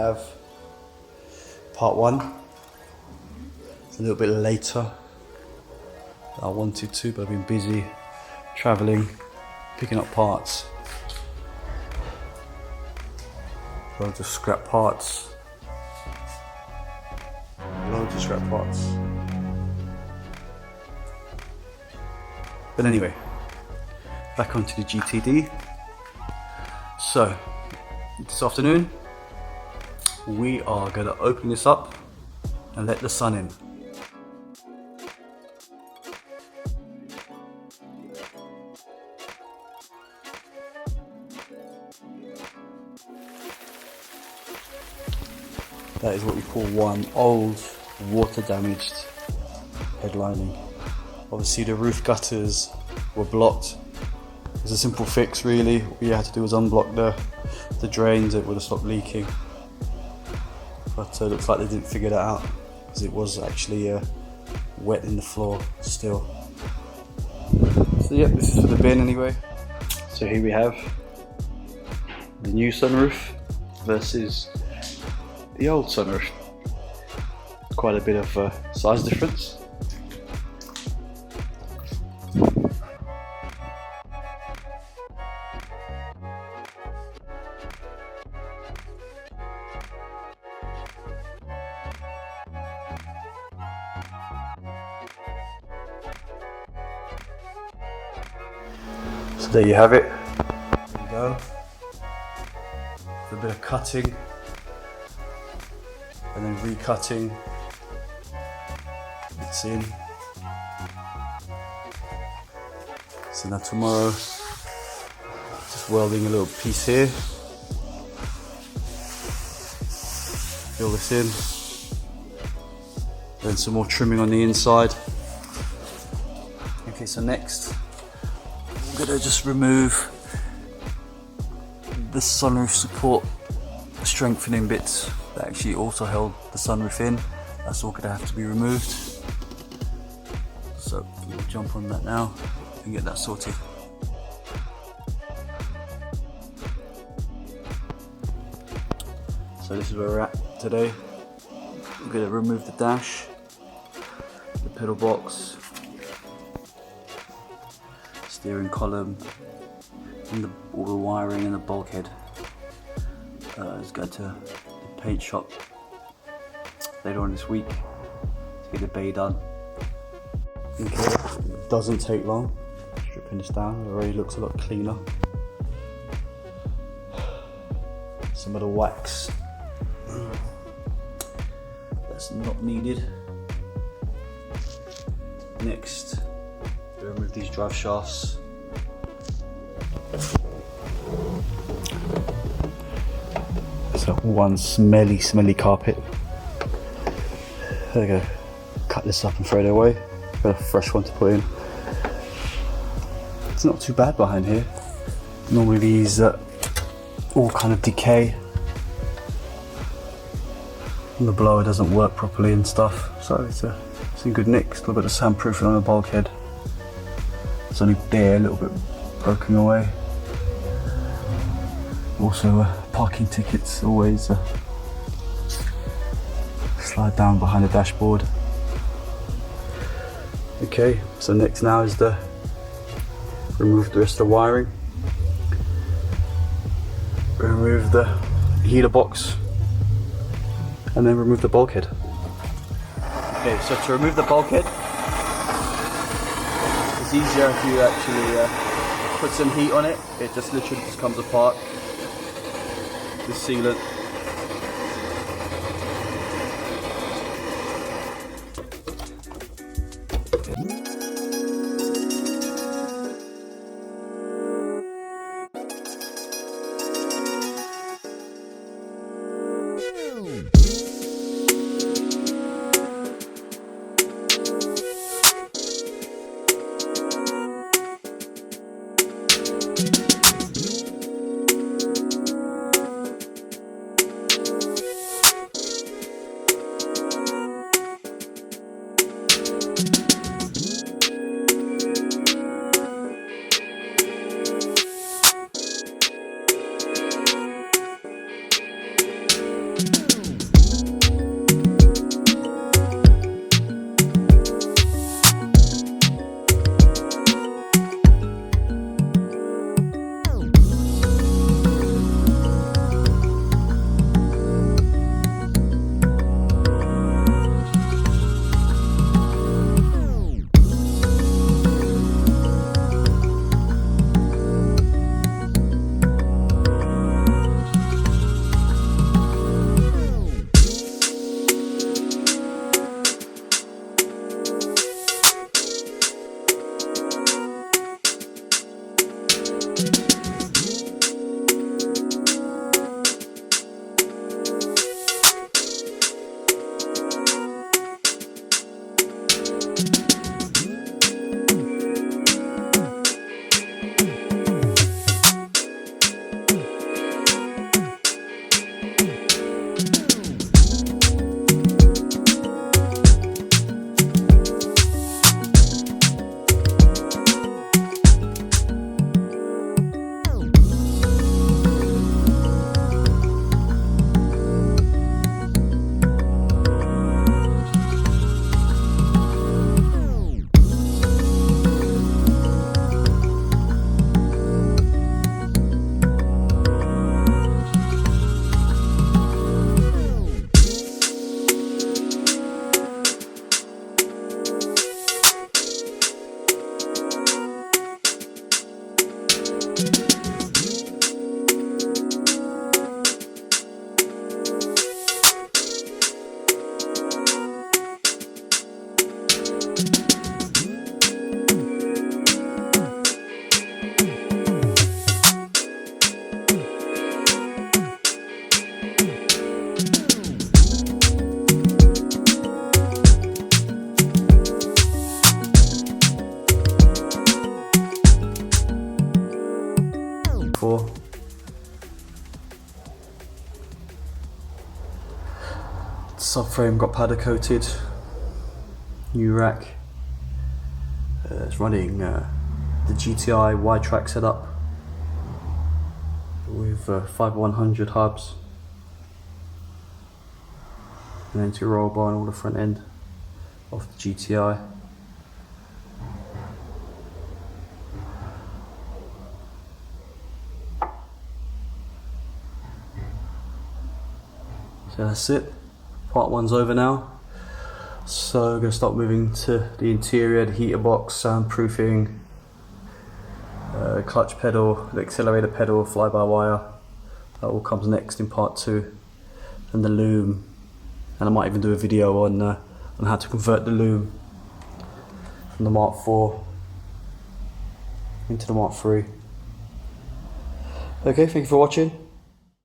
have part one. It's a little bit later than I wanted to, but I've been busy traveling, picking up parts. Loads of scrap parts. Loads of scrap parts. But anyway, back onto the GTD. So, this afternoon, we are going to open this up and let the sun in. That is what we call one old water damaged headlining. Obviously the roof gutters were blocked. It's a simple fix really. All you had to do was unblock the drains, it would have stopped leaking. But it looks like they didn't figure that out because it was actually wet in the floor still. So yeah, this is for the bin anyway. So here we have the new sunroof versus the old sunroof. Quite a bit of size difference. So there you have it. There you go. A bit of cutting and then recutting. It's in. So now tomorrow, just welding a little piece here. Fill this in. Then some more trimming on the inside. Okay, so next, I'm gonna just remove the sunroof support strengthening bits that actually also held the sunroof in. That's all gonna have to be removed. So we'll jump on that now and get that sorted. So this is where we're at today. I'm gonna remove the dash, the pedal box, steering column, and all the wiring and the bulkhead. Let's go to the paint shop later on this week to get the bay done. Okay, it doesn't take long. Stripping this down, it already looks a lot cleaner. Some of the wax that's not needed. Next, remove these drive shafts. So one smelly carpet. There we go. Cut this up and throw it away. Got a fresh one to put in. It's not too bad behind here. Normally these all kind of decay. And the blower doesn't work properly and stuff. So it's in good nick. A little bit of sandproofing on the bulkhead. It's only there, a little bit broken away. Also parking tickets always slide down behind the dashboard. Okay, so next now is to remove the rest of the wiring. Remove the heater box and then remove the bulkhead. Okay, so to remove the bulkhead, it's easier if you actually put some heat on it. It just literally just comes apart. The sealant. Subframe got powder coated. New rack. It's running the GTI Y-Track setup with 5100 hubs, and then to roll bar and all the front end of the GTI. So that's it. Part one's over now. So I'm going to start moving to the interior, the heater box, soundproofing, clutch pedal, the accelerator pedal, fly-by-wire. That all comes next in part two. And the loom. And I might even do a video on how to convert the loom from the Mark IV into the Mark III. Okay, thank you for watching.